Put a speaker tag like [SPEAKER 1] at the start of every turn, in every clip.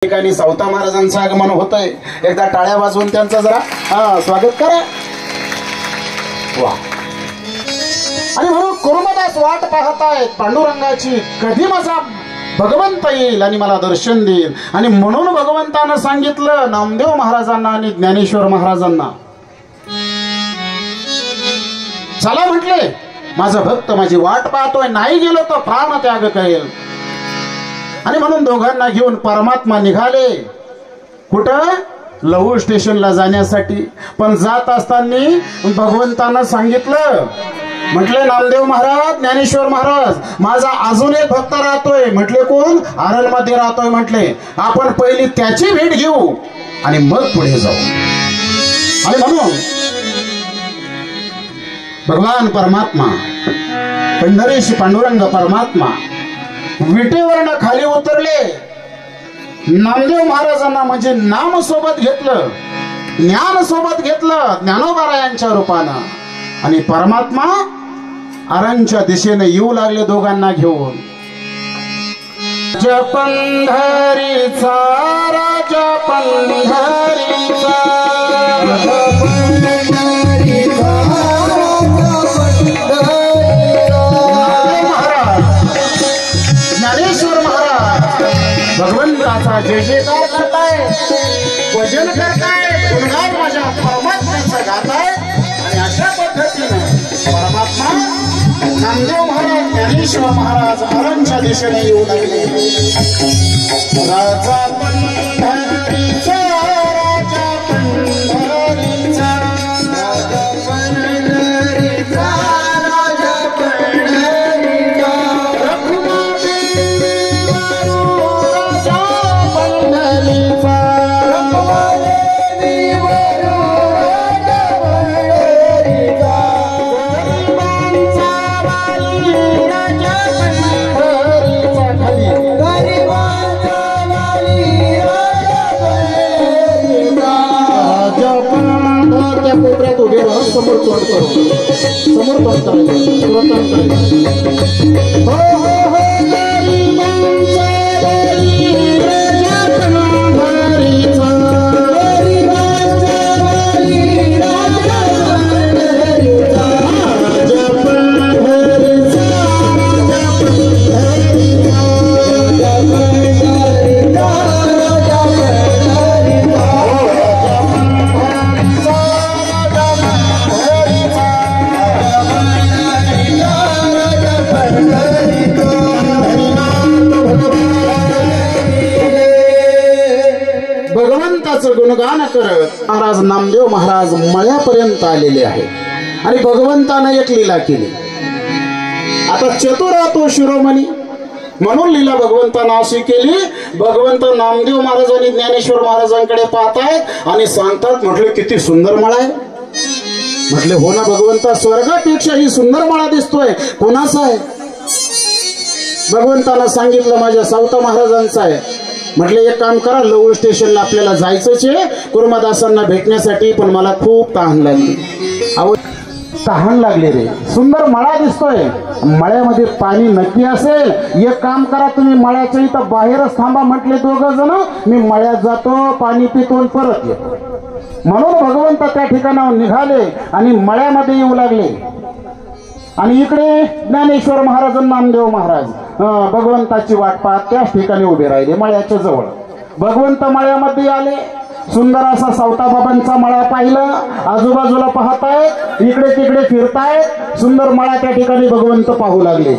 [SPEAKER 1] ठिकाणी सावता महाराजांचं आगमन होतंय। एकदा टाळ्या वाजवून त्यांचं जरा स्वागत करा। वा आणि म्हणून कुर्मदास वाट पाहतायत पांडुरंगाची, कधी माझा भगवंत येईल आणि मला दर्शन देईल। आणि म्हणून भगवंतानं सांगितलं नामदेव महाराजांना आणि ज्ञानेश्वर महाराजांना, चला म्हटले माझा भक्त माझी वाट पाहतोय, नाही गेलो तर प्राणत्याग करेल। आणि म्हणून दोघांना घेऊन परमात्मा निघाले कुठं, लहू स्टेशनला जाण्यासाठी। पण जात असताना भगवंतानं सांगितलं, म्हटले नामदेव महाराज ज्ञानेश्वर महाराज माझा अजून एक भक्त राहतोय। म्हटले कोण, आरणमध्ये राहतोय। म्हटले आपण पहिली त्याची भेट घेऊ आणि मग पुढे जाऊ। आणि म्हणून भगवान परमात्मा पंढरीशी पांडुरंग परमात्मा विटेवरनं खाली उतरले। नामदेव महाराजांना म्हणजे नाम सोबत घेतलं, ज्ञान सोबत घेतलं ज्ञानोबारायांच्या रूपानं। आणि परमात्मा आरणच्या दिशेने येऊ लागले दोघांना घेऊन। राजा पंढरीचा, राजा पंढरीचा, भगवंताचा जय जयकार करताय, भजन करताय, गुणगान माझ्या परमात्म्याचं गाताय। आणि अशा पद्धतीनं परमात्मा नामदेव महाराज ज्ञानेश्वर महाराज आरणच्या दिशेने येऊ लागले। राजा पंढरीचा, राजा पंढरीचा, राजा पंढरीचा, राजा पंढरीचा, समोर तोंड करू, समोर तोंड करायचं, तोंड करायचं। हो हो हो गरिबांचा बळी राजा पंढरीचा, गरिबांचा बळी राजा पंढरीचा, राजा पंढरीचा, राजा पंढरीचा, राजा पंढरीचा, राजा पंढरीचा। भगवंताचं गुणगान करत महाराज नामदेव महाराज मळ्यापर्यंत आलेले आहे। आणि भगवंतानं एक लीला केली। आता चतुर तो शिरोमणी म्हणून लीला भगवंतानं अशी केली। भगवंत नामदेव महाराज आणि ज्ञानेश्वर महाराजांकडे पाहतायत आणि सांगतात, म्हटले किती सुंदर मळा आहे। म्हटले हो ना भगवंता, स्वर्गापेक्षा ही सुंदर मळा दिसतोय, कोणाचा आहे? भगवंतानं सांगितलं माझ्या सावता महाराजांचा आहे। म्हटले एक काम करा, लवळ स्टेशनला आपल्याला जायचंच आहे कुर्मदासांना भेटण्यासाठी, पण मला खूप तहान लागली। अहो तहान लागले रे, सुंदर मळा दिसतोय, मळ्यामध्ये पाणी नक्की असेल। एक काम करा तुम्ही मळ्याच्या इथं बाहेरच थांबा। म्हटले दोघं जण, मी मळ्यात जातो, पाणी पितो परत येतो। म्हणून भगवंत त्या ठिकाणावर निघाले आणि मळ्यामध्ये येऊ लागले। आणि इकडे ज्ञानेश्वर महाराज नामदेव महाराज भगवंताची वाट पाहत त्याच ठिकाणी उभे राहिले मळ्याच्या जवळ। भगवंत मळ्यामध्ये आले, सुंदर असा सावताबाबांचा मळा पाहिलं, आजूबाजूला पाहतायत, इकडे तिकडे फिरतायत, सुंदर मळा त्या ठिकाणी भगवंत पाहू लागले।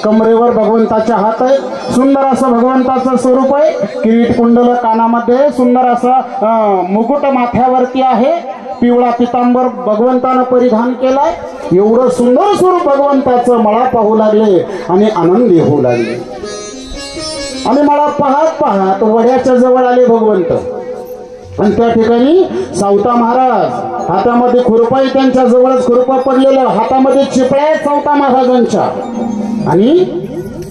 [SPEAKER 1] कमरेवर भगवंताच्या हात आहे, सुंदर असं भगवंताचं स्वरूप आहे, किरीट कुंडल कानामध्ये, सुंदर असा मुकुट माथ्यावरती आहे, पिवळा पितांबर भगवंतानं परिधान केलाय। एवढं सुंदर स्वरूप भगवंताचं मळा पाहू लागले आणि आनंदी होऊ लागले। आणि मळा पाहत पाहत वड्याच्या जवळ आले भगवंत। आणि त्या ठिकाणी सावता महाराज हातामध्ये खुरपाई, त्यांच्या जवळच खुरपा पडलेलं, हातामध्ये चिपळ्या सावता महाराजांच्या। आणि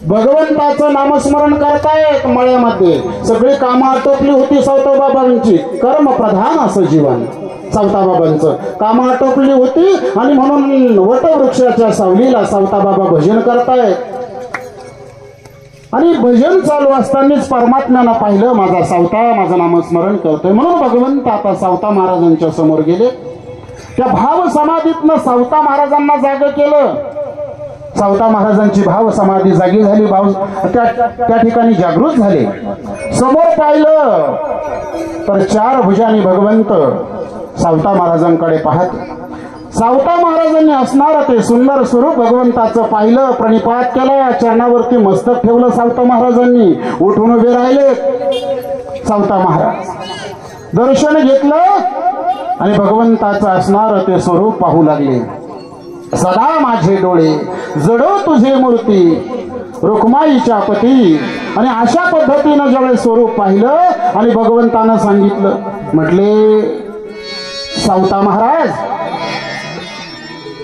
[SPEAKER 1] भगवंताचं नामस्मरण करतायत मळ्यामध्ये। सगळी कामं आटोपली होती सावताबाबांची, कर्मप्रधान असं जीवन सावताबाबांचं, कामं आटोपली होती। आणि म्हणून वटवृक्षाच्या सावलीला सावताबाबा भजन करतायत। आणि भजन चालू असतानाच परमात्म्यानं पाहिलं माझा सावता माझं नामस्मरण करतोय, म्हणून भगवंत आता सावता महाराजांच्या समोर गेले. त्या भाव समाधीतनं सावता महाराजांना जाग केलं. सावता महाराजांची भाव समाधी जागी झाली. भाव त्या ठिकाणी जागृत झाले. समोर पाहिलं तर चार भुजानी भगवंत सावता महाराजांकडे पाहत. सावता महाराजांनी असणार ते सुंदर स्वरूप भगवंताचं पाहिलं, प्रणिपात केला, चरणावरती मस्तक ठेवलं. सावता महाराजांनी उठून उभे राहिले. सावता महाराज दर्शन घेतलं आणि भगवंताचं असणार ते स्वरूप पाहू लागले. सदा माझे डोळे जडो तुझे मूर्ती रुक्माईच्या पती. आणि अशा पद्धतीनं ज्यावेळेस स्वरूप पाहिलं आणि भगवंतानं सांगितलं, म्हटले सावता महाराज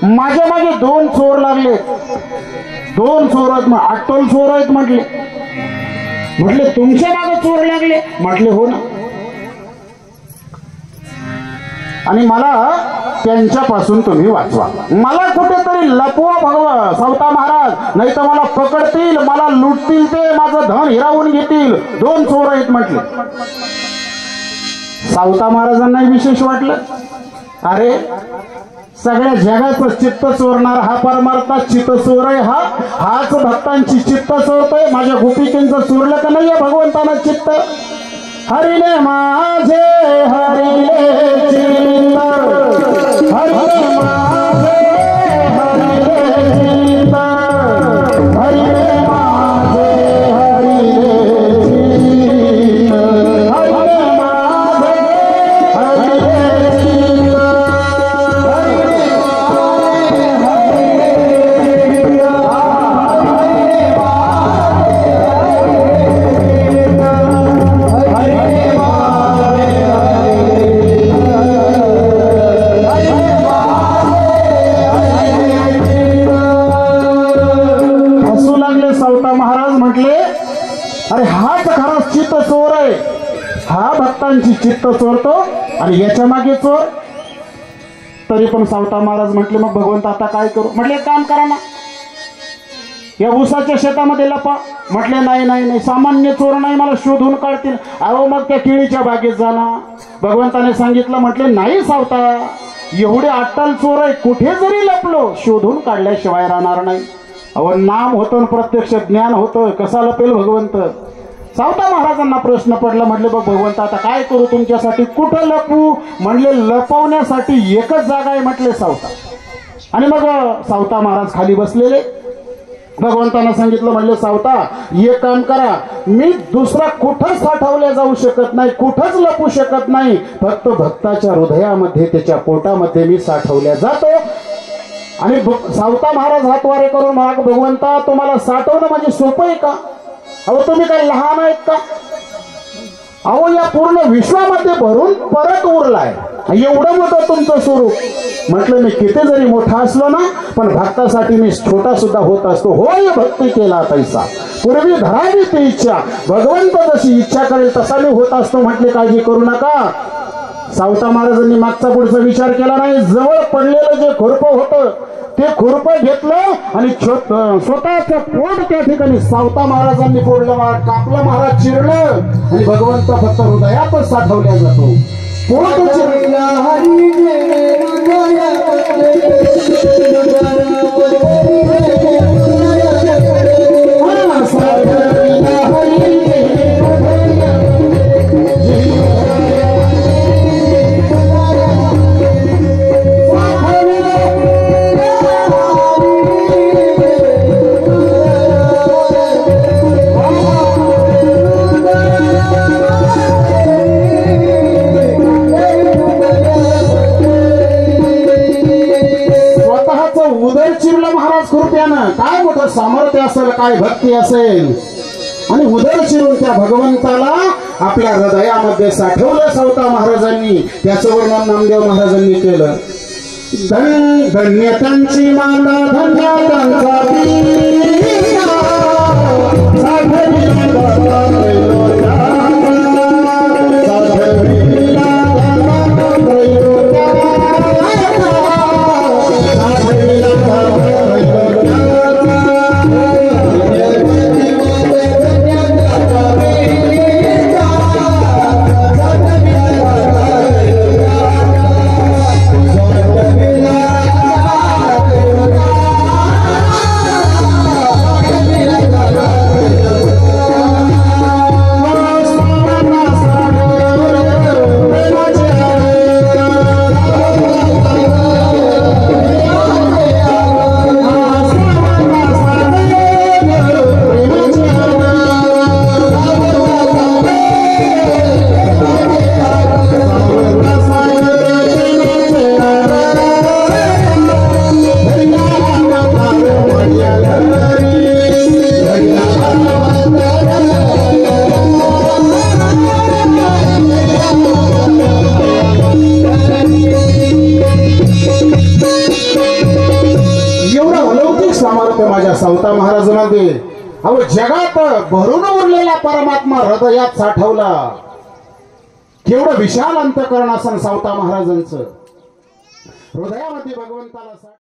[SPEAKER 1] माझ्या मागे दोन चोर लागले. दोन चोर आहेत, अट्टल चोर आहेत म्हटले. म्हटले तुमच्या मागे चोर लागले? म्हटले हो ना. आणि मला त्यांच्यापासून तुम्ही वाचवा, मला कुठेतरी लपवा भगवा सावता महाराज, नाही तर मला पकडतील, मला लुटतील, ते माझं धन हिरावून घेतील. दोन चोर आहेत म्हटले. सावता महाराजांना विशेष वाटलं. अरे सगळ्या जगाचं चित्त चोरणारा हा परमार्थ चित्त चोर आहे. हाच भक्तांची चित्त चोरतोय. माझ्या गोपिकेंचं चोरलं का नाही भगवंतानं चित्त? हरिले माझे हरिले चित्त, हरिले माझे हरिले चित्त, हरिले माझे हरिले चित्त, हरिले माझे हरिले चित्त, अरे हाच खरा चित्त चोर आहे. हा भक्तांची चित्त चोरतो आणि याच्या मागे चोर. तरी पण सावता महाराज म्हटले मग भगवंत आता काय करू? म्हटले काम करा ना, या ऊसाच्या शेतामध्ये लपा. म्हटले नाही नाही नाही, सामान्य चोर नाही, मला शोधून काढतील. अहो मग त्या केळीच्या बागेत जाणार. भगवंताने सांगितलं. म्हटले नाही सावता, एवढे अट्टल चोर आहे, कुठे जरी लपलो शोधून काढल्याशिवाय राहणार नाही. अहो नाम होतं, प्रत्यक्ष ज्ञान होतं, कसा लपेल भगवंत? सावता महाराजांना प्रश्न पडला. म्हटले बघ भगवंत आता काय करू तुमच्यासाठी? कुठं लपू? म्हणले लपवण्यासाठी एकच जागा आहे म्हटले सावता. आणि मग सावता महाराज खाली बसलेले. भगवंतांना सांगितलं. म्हणले सावता एक काम करा, मी दुसरा कुठंच साठवल्या जाऊ शकत नाही, कुठंच लपू शकत नाही, फक्त भक्ताच्या हृदयामध्ये त्याच्या पोटामध्ये मी साठवल्या जातो. आणि सावता महाराज हातवारे करून महाग भगवंता तुम्हाला साठवणं म्हणजे सोपं आहे का? अहो तुम्ही काय लहान आहेत का? अहो या पूर्ण विश्वामध्ये भरून परत उरलाय, एवढं मोठं तुमचं स्वरूप. म्हटलं मी किती जरी मोठा असलो ना, पण भक्तासाठी मी छोटा सुद्धा होत असतो. होय भक्ती केला तैसा पूर्वी धरावी ती इच्छा, भगवंत जशी इच्छा करेल तसा मी होत असतो. म्हटले काळजी करू नका. सावता महाराजांनी मागचा पुढचा विचार केला नाही. जवळ पडलेलं जे खुरपं होतं ते खुरपं घेतलं आणि स्वतःचं पोट त्या ठिकाणी सावता महाराजांनी फोडलं, कापलं, महाराज चिरलं. आणि भगवंत फक्त हृदयातच साठवल्या जातो. पोट चिरला उदर चिरलं महाराज कृपयानं. काय मोठं सामर्थ्य असेल, काय भक्ती असेल. आणि उदर चिरून त्या भगवंताला आपल्या हृदयामध्ये साठवलं सावता महाराजांनी. त्याचं वर्णन नामदेव महाराजांनी केलं. धन्य त्यांची माता, धन्य त्यांचा बापरे, अहो जगात भरून उरलेला परमात्मा हृदयात साठवला. केवढं विशाल अंतःकरण असन सावता महाराजांचं. हृदयामध्ये भगवंताला